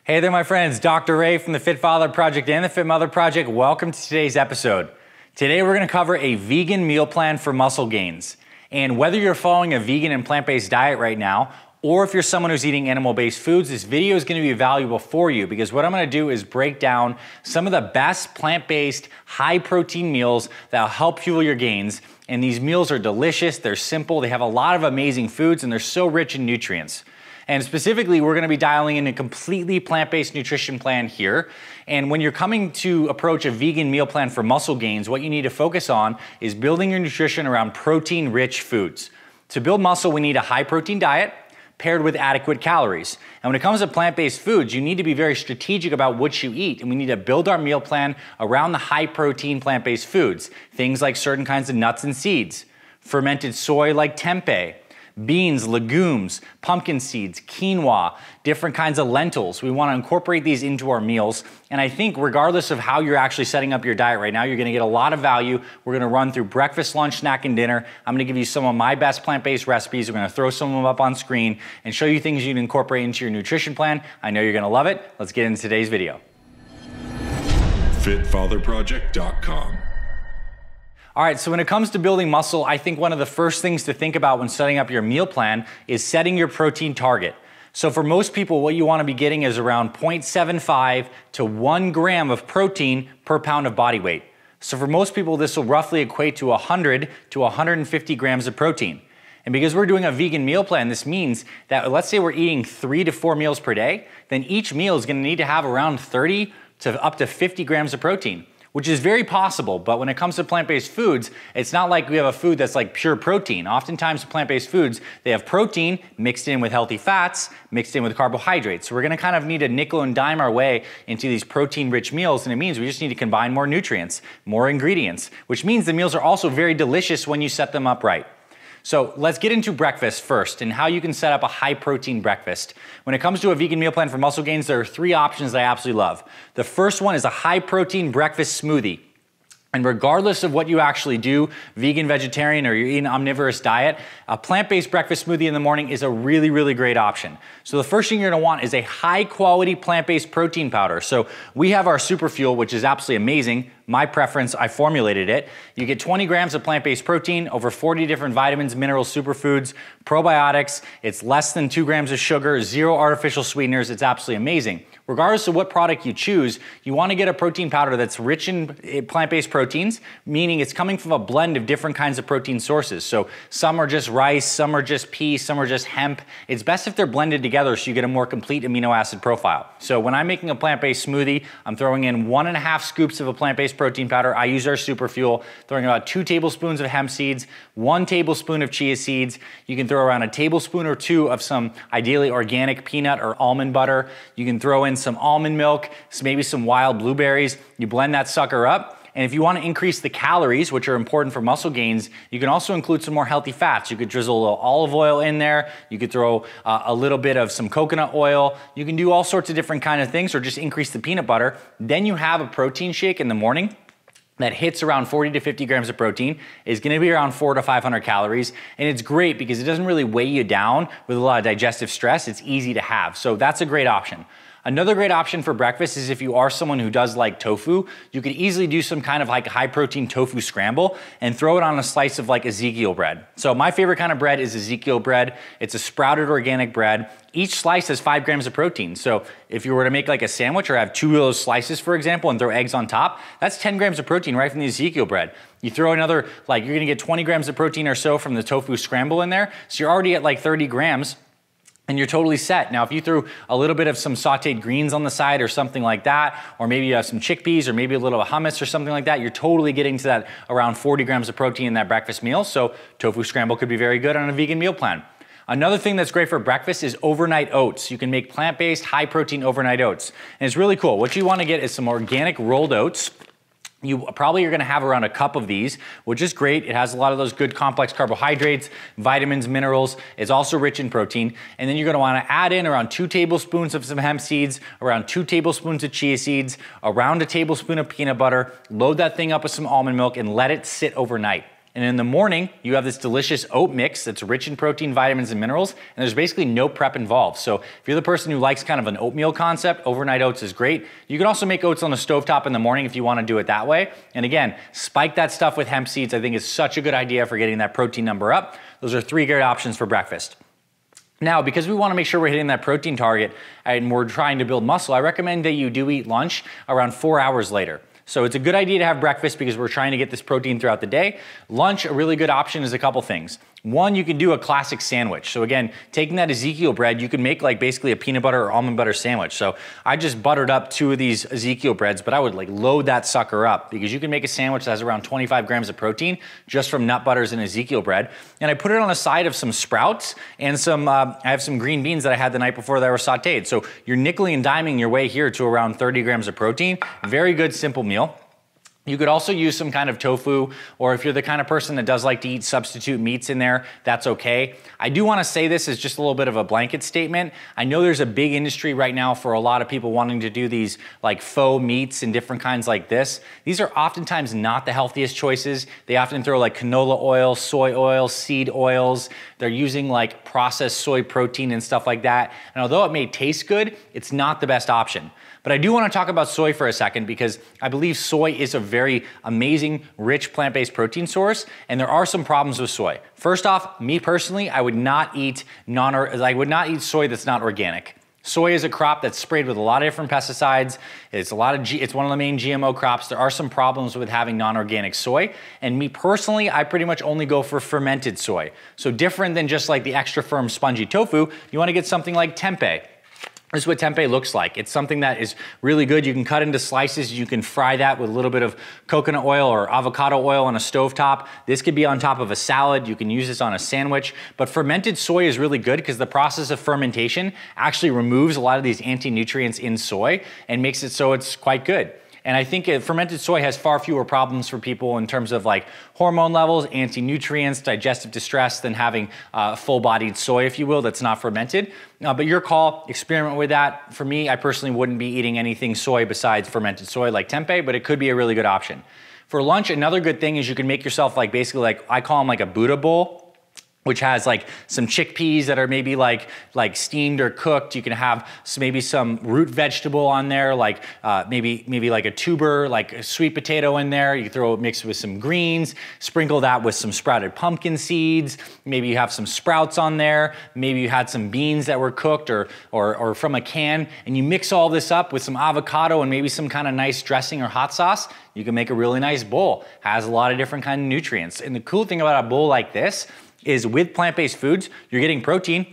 Hey there, my friends. Dr. Ray from the Fit Father Project and the Fit Mother Project. Welcome to today's episode. Today we're going to cover a vegan meal plan for muscle gains. And whether you're following a vegan and plant-based diet right now, or if you're someone who's eating animal-based foods, this video is going to be valuable for you because what I'm going to do is break down some of the best plant-based, high-protein meals that will help fuel your gains. And these meals are delicious, they're simple, they have a lot of amazing foods, and they're so rich in nutrients. And specifically, we're gonna be dialing in a completely plant-based nutrition plan here. And when you're coming to approach a vegan meal plan for muscle gains, what you need to focus on is building your nutrition around protein-rich foods. To build muscle, we need a high-protein diet paired with adequate calories. And when it comes to plant-based foods, you need to be very strategic about what you eat. And we need to build our meal plan around the high-protein plant-based foods. Things like certain kinds of nuts and seeds, fermented soy like tempeh, beans, legumes, pumpkin seeds, quinoa, different kinds of lentils. We want to incorporate these into our meals. And I think regardless of how you're actually setting up your diet right now, you're going to get a lot of value. We're going to run through breakfast, lunch, snack, and dinner. I'm going to give you some of my best plant-based recipes. We're going to throw some of them up on screen and show you things you can incorporate into your nutrition plan. I know you're going to love it. Let's get into today's video. FitFatherProject.com. All right, so when it comes to building muscle, I think one of the first things to think about when setting up your meal plan is setting your protein target. So for most people, what you want to be getting is around 0.75 to 1 gram of protein per pound of body weight. So for most people, this will roughly equate to 100 to 150 grams of protein. And because we're doing a vegan meal plan, this means that let's say we're eating 3 to 4 meals per day, then each meal is going to need to have around 30 to up to 50 grams of protein, which is very possible. But when it comes to plant-based foods, it's not like we have a food that's like pure protein. Oftentimes plant-based foods, they have protein mixed in with healthy fats, mixed in with carbohydrates. So we're gonna kind of need to nickel and dime our way into these protein-rich meals, and it means we just need to combine more nutrients, more ingredients, which means the meals are also very delicious when you set them up right. So let's get into breakfast first and how you can set up a high protein breakfast. When it comes to a vegan meal plan for muscle gains, there are 3 options that I absolutely love. The first one is a high protein breakfast smoothie. And regardless of what you actually do, vegan, vegetarian, or you're eating an omnivorous diet, a plant-based breakfast smoothie in the morning is a really, really great option. So the first thing you're gonna want is a high quality plant-based protein powder. So we have our Super Fuel, which is absolutely amazing. My preference, I formulated it. You get 20 grams of plant-based protein, over 40 different vitamins, minerals, superfoods, probiotics. It's less than 2 grams of sugar, 0 artificial sweeteners. It's absolutely amazing. Regardless of what product you choose, you want to get a protein powder that's rich in plant-based proteins, meaning it's coming from a blend of different kinds of protein sources. So some are just rice, some are just pea, some are just hemp. It's best if they're blended together so you get a more complete amino acid profile. So when I'm making a plant-based smoothie, I'm throwing in 1.5 scoops of a plant-based protein powder. I use our Super Fuel, throwing about 2 tablespoons of hemp seeds, 1 tablespoon of chia seeds. You can throw around a tablespoon or 2 of some ideally organic peanut or almond butter. You can throw in some almond milk, maybe some wild blueberries. You blend that sucker up. And if you want to increase the calories, which are important for muscle gains, you can also include some more healthy fats. You could drizzle a little olive oil in there. You could throw a little bit of some coconut oil. You can do all sorts of different kind of things, or just increase the peanut butter. Then you have a protein shake in the morning that hits around 40 to 50 grams of protein, is gonna be around 400 to 500 calories. And it's great because it doesn't really weigh you down with a lot of digestive stress. It's easy to have. So that's a great option. Another great option for breakfast is if you are someone who does like tofu, you could easily do some kind of like high protein tofu scramble and throw it on a slice of like Ezekiel bread. So my favorite kind of bread is Ezekiel bread. It's a sprouted organic bread. Each slice has 5 grams of protein. So if you were to make like a sandwich or have 2 of those slices, for example, and throw eggs on top, that's 10 grams of protein right from the Ezekiel bread. You throw another, like you're gonna get 20 grams of protein or so from the tofu scramble in there. So you're already at like 30 grams. And you're totally set. Now, if you threw a little bit of some sauteed greens on the side or something like that, or maybe you have some chickpeas or maybe a little hummus or something like that, you're totally getting to that around 40 grams of protein in that breakfast meal. So tofu scramble could be very good on a vegan meal plan. Another thing that's great for breakfast is overnight oats. You can make plant-based, high-protein overnight oats. And it's really cool. What you want to get is some organic rolled oats. You probably are gonna have around a cup of these, which is great. It has a lot of those good complex carbohydrates, vitamins, minerals. It's also rich in protein. And then you're gonna wanna add in around 2 tablespoons of some hemp seeds, around 2 tablespoons of chia seeds, around a tablespoon of peanut butter. Load that thing up with some almond milk and let it sit overnight. And in the morning, you have this delicious oat mix that's rich in protein, vitamins, and minerals, and there's basically no prep involved. So if you're the person who likes kind of an oatmeal concept, overnight oats is great. You can also make oats on the stovetop in the morning if you want to do it that way. And again, spike that stuff with hemp seeds. I think it's such a good idea for getting that protein number up. Those are 3 great options for breakfast. Now, because we want to make sure we're hitting that protein target and we're trying to build muscle, I recommend that you do eat lunch around 4 hours later. So it's a good idea to have breakfast because we're trying to get this protein throughout the day. Lunch, a really good option is a couple things. One, you can do a classic sandwich. So again, taking that Ezekiel bread, you can make like basically a peanut butter or almond butter sandwich. So I just buttered up 2 of these Ezekiel breads, but I would like load that sucker up because you can make a sandwich that has around 25 grams of protein just from nut butters and Ezekiel bread. And I put it on a side of some sprouts and I have some green beans that I had the night before that were sauteed. So you're nickeling and diming your way here to around 30 grams of protein. Very good, simple meal. You could also use some kind of tofu, or if you're the kind of person that does like to eat substitute meats in there, that's okay. I do want to say this as just a little bit of a blanket statement. I know there's a big industry right now for a lot of people wanting to do these like faux meats and different kinds like this. These are oftentimes not the healthiest choices. They often throw like canola oil, soy oil, seed oils. They're using like processed soy protein and stuff like that. And although it may taste good, it's not the best option. But I do want to talk about soy for a second because I believe soy is a very amazing, rich plant-based protein source, and there are some problems with soy. First off, me personally, I would not eat soy that's not organic. Soy is a crop that's sprayed with a lot of different pesticides. It's one of the main GMO crops. There are some problems with having non-organic soy. And me personally, I pretty much only go for fermented soy. So different than just like the extra firm spongy tofu, you want to get something like tempeh. This is what tempeh looks like. It's something that is really good. You can cut into slices. You can fry that with a little bit of coconut oil or avocado oil on a stovetop. This could be on top of a salad. You can use this on a sandwich. But fermented soy is really good because the process of fermentation actually removes a lot of these anti-nutrients in soy and makes it so it's quite good. And I think fermented soy has far fewer problems for people in terms of like hormone levels, anti-nutrients, digestive distress than having full-bodied soy, if you will, that's not fermented. But your call, experiment with that. For me, I personally wouldn't be eating anything soy besides fermented soy like tempeh, but it could be a really good option. For lunch, another good thing is you can make yourself like basically like, I call them like a Buddha bowl, which has like some chickpeas that are maybe like steamed or cooked. You can have maybe some root vegetable on there, like maybe like a tuber, like a sweet potato in there. You throw it mixed with some greens, sprinkle that with some sprouted pumpkin seeds. Maybe you have some sprouts on there. Maybe you had some beans that were cooked or from a can, and you mix all this up with some avocado and maybe some kind of nice dressing or hot sauce. You can make a really nice bowl. Has a lot of different kind of nutrients. And the cool thing about a bowl like this is with plant-based foods, you're getting protein,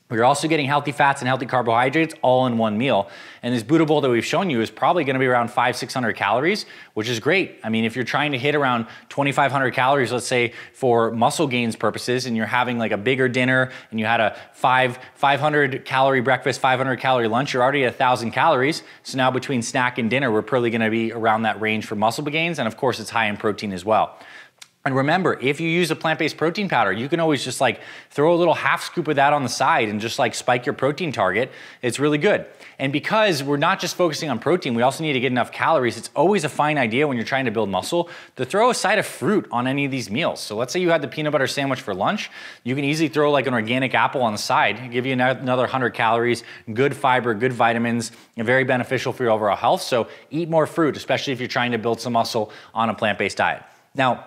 but you're also getting healthy fats and healthy carbohydrates all in one meal. And this Buddha bowl that we've shown you is probably gonna be around 500-600 calories, which is great. I mean, if you're trying to hit around 2,500 calories, let's say for muscle gains purposes, and you're having like a bigger dinner and you had a 500 calorie breakfast, 500 calorie lunch, you're already at 1,000 calories. So now between snack and dinner, we're probably gonna be around that range for muscle gains. And of course, it's high in protein as well. And remember, if you use a plant-based protein powder, you can always just like throw a little half scoop of that on the side and just like spike your protein target. It's really good. And because we're not just focusing on protein, we also need to get enough calories. It's always a fine idea when you're trying to build muscle to throw a side of fruit on any of these meals. So let's say you had the peanut butter sandwich for lunch. You can easily throw like an organic apple on the side, give you another 100 calories, good fiber, good vitamins, and very beneficial for your overall health. So eat more fruit, especially if you're trying to build some muscle on a plant-based diet. Now,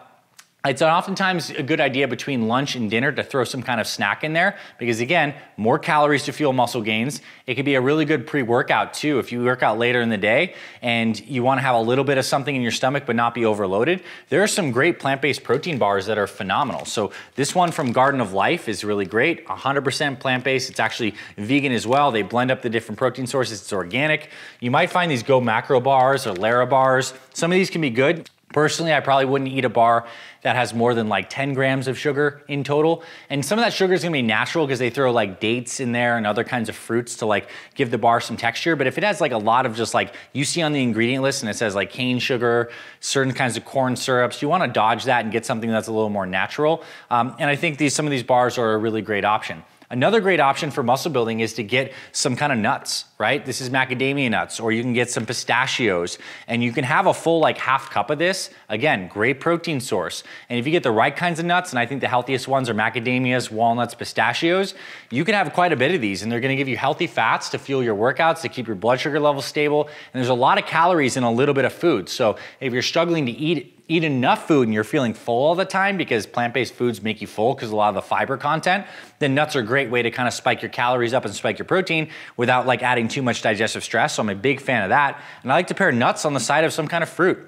it's oftentimes a good idea between lunch and dinner to throw some kind of snack in there because again, more calories to fuel muscle gains. It could be a really good pre-workout too. If you work out later in the day and you want to have a little bit of something in your stomach but not be overloaded, there are some great plant-based protein bars that are phenomenal. So this one from Garden of Life is really great, 100% plant-based. It's actually vegan as well. They blend up the different protein sources. It's organic. You might find these Go Macro bars or Lara bars. Some of these can be good. Personally, I probably wouldn't eat a bar that has more than like 10 grams of sugar in total. And some of that sugar is gonna be natural because they throw like dates in there and other kinds of fruits to like give the bar some texture. But if it has like a lot of just like, you see on the ingredient list and it says like cane sugar, certain kinds of corn syrups, you wanna dodge that and get something that's a little more natural. And I think some of these bars are a really great option. Another great option for muscle building is to get some kind of nuts. right? This is macadamia nuts, or you can get some pistachios, and you can have a full like half cup of this. Again, great protein source. And if you get the right kinds of nuts, and I think the healthiest ones are macadamias, walnuts, pistachios, you can have quite a bit of these, and they're gonna give you healthy fats to fuel your workouts, to keep your blood sugar levels stable. And there's a lot of calories in a little bit of food. So if you're struggling to eat enough food and you're feeling full all the time, because plant-based foods make you full because a lot of the fiber content, then nuts are a great way to kind of spike your calories up and spike your protein without like adding too much digestive stress. So I'm a big fan of that. And I like to pair nuts on the side of some kind of fruit,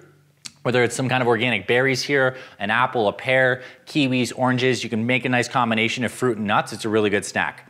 whether it's some kind of organic berries here, an apple, a pear, kiwis, oranges. You can make a nice combination of fruit and nuts. It's a really good snack.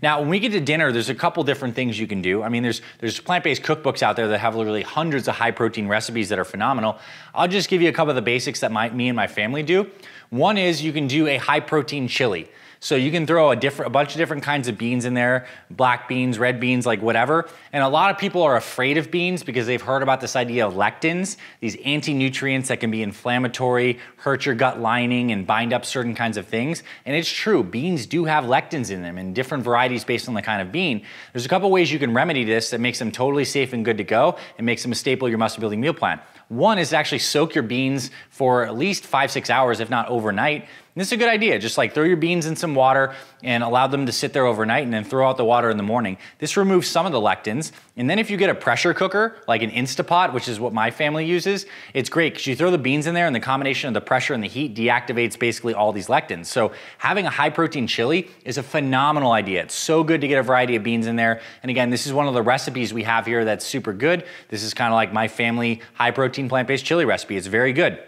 Now, when we get to dinner, there's a couple different things you can do. I mean, there's plant-based cookbooks out there that have literally hundreds of high-protein recipes that are phenomenal. I'll just give you a couple of the basics that me and my family do. One is you can do a high-protein chili. So you can throw a bunch of different kinds of beans in there, black beans, red beans, like whatever. And a lot of people are afraid of beans because they've heard about this idea of lectins, these anti-nutrients that can be inflammatory, hurt your gut lining, and bind up certain kinds of things. And it's true, beans do have lectins in them in different varieties based on the kind of bean. There's a couple ways you can remedy this that makes them totally safe and good to go and makes them a staple of your muscle building meal plan. One is to actually soak your beans for at least 5-6 hours, if not overnight. And this is a good idea. Just like throw your beans in some water and allow them to sit there overnight, and then throw out the water in the morning. This removes some of the lectins. And then if you get a pressure cooker, like an Instapot, which is what my family uses, it's great because you throw the beans in there and the combination of the pressure and the heat deactivates basically all these lectins. So having a high protein chili is a phenomenal idea. It's so good to get a variety of beans in there. And again, this is one of the recipes we have here that's super good. This is kind of like my family high protein plant-based chili recipe. It's very good.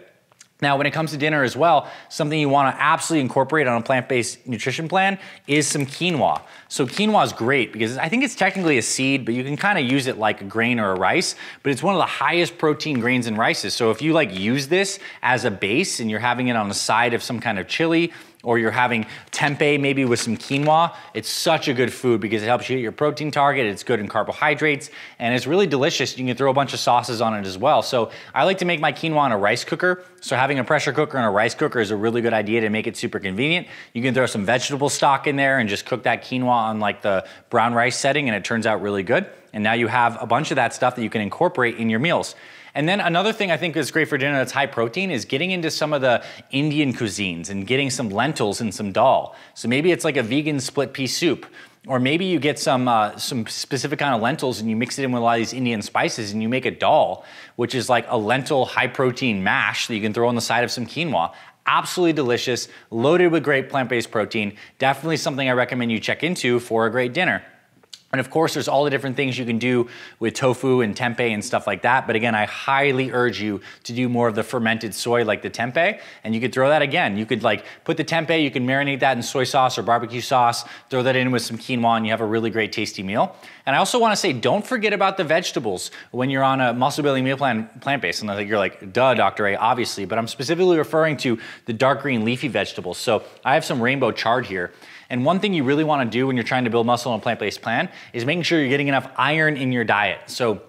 Now, when it comes to dinner as well, something you want to absolutely incorporate on a plant-based nutrition plan is some quinoa. So quinoa is great because I think it's technically a seed, but you can kind of use it like a grain or a rice, but it's one of the highest protein grains and rices. So if you like use this as a base and you're having it on the side of some kind of chili, or you're having tempeh maybe with some quinoa, it's such a good food because it helps you hit your protein target, it's good in carbohydrates, and it's really delicious. You can throw a bunch of sauces on it as well. So I like to make my quinoa in a rice cooker. So having a pressure cooker and a rice cooker is a really good idea to make it super convenient. You can throw some vegetable stock in there and just cook that quinoa on like the brown rice setting, and it turns out really good. And now you have a bunch of that stuff that you can incorporate in your meals. And then another thing I think is great for dinner that's high protein is getting into some of the Indian cuisines and getting some lentils and some dal. So maybe it's like a vegan split pea soup. Or maybe you get some specific kind of lentils and you mix it in with a lot of these Indian spices and you make a dal, which is like a lentil high protein mash that you can throw on the side of some quinoa. Absolutely delicious, loaded with great plant-based protein. Definitely something I recommend you check into for a great dinner. And of course, there's all the different things you can do with tofu and tempeh and stuff like that. But again, I highly urge you to do more of the fermented soy like the tempeh. And you could throw that again. You could like put the tempeh, you can marinate that in soy sauce or barbecue sauce, throw that in with some quinoa, and you have a really great tasty meal. And I also want to say, don't forget about the vegetables when you're on a muscle building meal plan, plant-based. And I think you're like, duh, Dr. A, obviously. But I'm specifically referring to the dark green leafy vegetables. So I have some rainbow chard here. And one thing you really want to do when you're trying to build muscle on a plant-based plan is making sure you're getting enough iron in your diet. So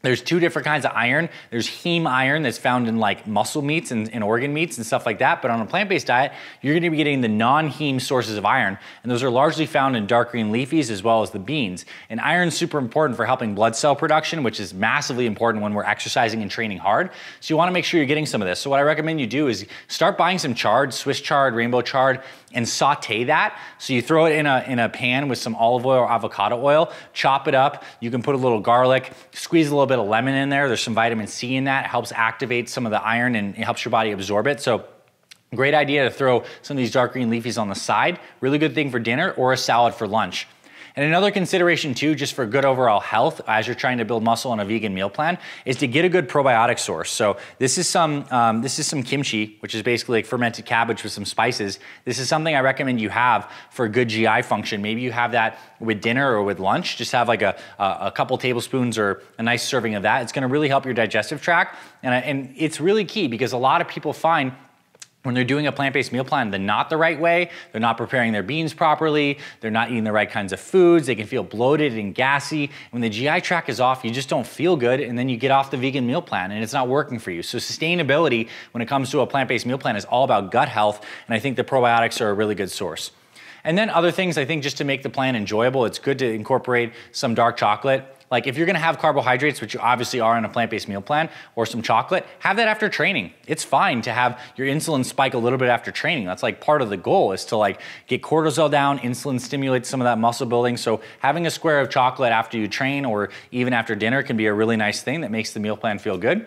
there's two different kinds of iron. There's heme iron that's found in like muscle meats and organ meats and stuff like that. But on a plant-based diet, you're going to be getting the non-heme sources of iron. And those are largely found in dark green leafies as well as the beans. And iron's super important for helping blood cell production, which is massively important when we're exercising and training hard. So you want to make sure you're getting some of this. So what I recommend you do is start buying some chard, Swiss chard, rainbow chard, and saute that. So you throw it in a pan with some olive oil or avocado oil, chop it up. You can put a little garlic, squeeze a little bit of lemon in there. There's some vitamin C in that. It helps activate some of the iron and it helps your body absorb it. So great idea to throw some of these dark green leafies on the side. Really good thing for dinner or a salad for lunch. And another consideration too, just for good overall health as you're trying to build muscle on a vegan meal plan, is to get a good probiotic source. So this is some kimchi, which is basically like fermented cabbage with some spices. This is something I recommend you have for good GI function. Maybe you have that with dinner or with lunch. Just have like a couple tablespoons or a nice serving of that. It's going to really help your digestive tract. And it's really key because a lot of people find when they're doing a plant-based meal plan not the right way, they're not preparing their beans properly, they're not eating the right kinds of foods, they can feel bloated and gassy. When the GI tract is off, you just don't feel good, and then you get off the vegan meal plan and it's not working for you. So sustainability when it comes to a plant-based meal plan is all about gut health, and I think the probiotics are a really good source. And then other things, I think just to make the plan enjoyable, it's good to incorporate some dark chocolate. Like if you're gonna have carbohydrates, which you obviously are in a plant-based meal plan, or some chocolate, have that after training. It's fine to have your insulin spike a little bit after training. That's like part of the goal, is to like get cortisol down, insulin stimulates some of that muscle building. So having a square of chocolate after you train or even after dinner can be a really nice thing that makes the meal plan feel good.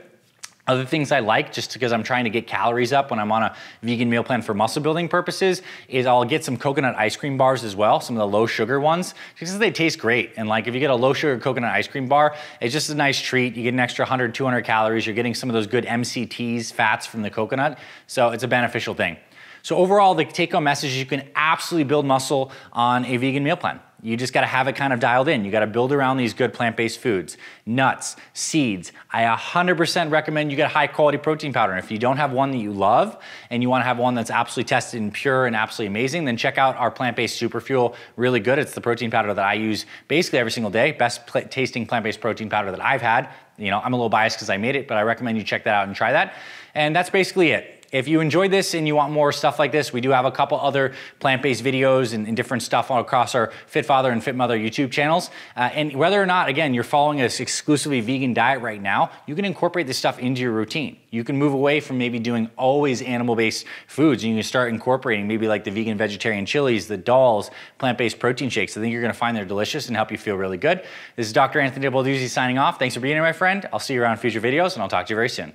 Other things I like, just because I'm trying to get calories up when I'm on a vegan meal plan for muscle building purposes, is I'll get some coconut ice cream bars as well, some of the low sugar ones, just because they taste great. And like if you get a low sugar coconut ice cream bar, it's just a nice treat. You get an extra 100, 200 calories. You're getting some of those good MCTs, fats from the coconut. So it's a beneficial thing. So overall, the take-home message is you can absolutely build muscle on a vegan meal plan. You just gotta have it kind of dialed in. You gotta build around these good plant-based foods, nuts, seeds. I 100% recommend you get a high quality protein powder. And if you don't have one that you love and you wanna have one that's absolutely tested and pure and absolutely amazing, then check out our plant-based super fuel, really good. It's the protein powder that I use basically every single day. Best tasting plant-based protein powder that I've had. You know, I'm a little biased because I made it, but I recommend you check that out and try that. And that's basically it. If you enjoyed this and you want more stuff like this, we do have a couple other plant-based videos and different stuff all across our Fit Father and Fit Mother YouTube channels. And whether or not, again, you're following this exclusively vegan diet right now, you can incorporate this stuff into your routine. You can move away from maybe doing always animal-based foods, and you can start incorporating maybe like the vegan vegetarian chilies, the dals, plant-based protein shakes. I think you're gonna find they're delicious and help you feel really good. This is Dr. Anthony Balduzzi signing off. Thanks for being here, my friend. I'll see you around future videos, and I'll talk to you very soon.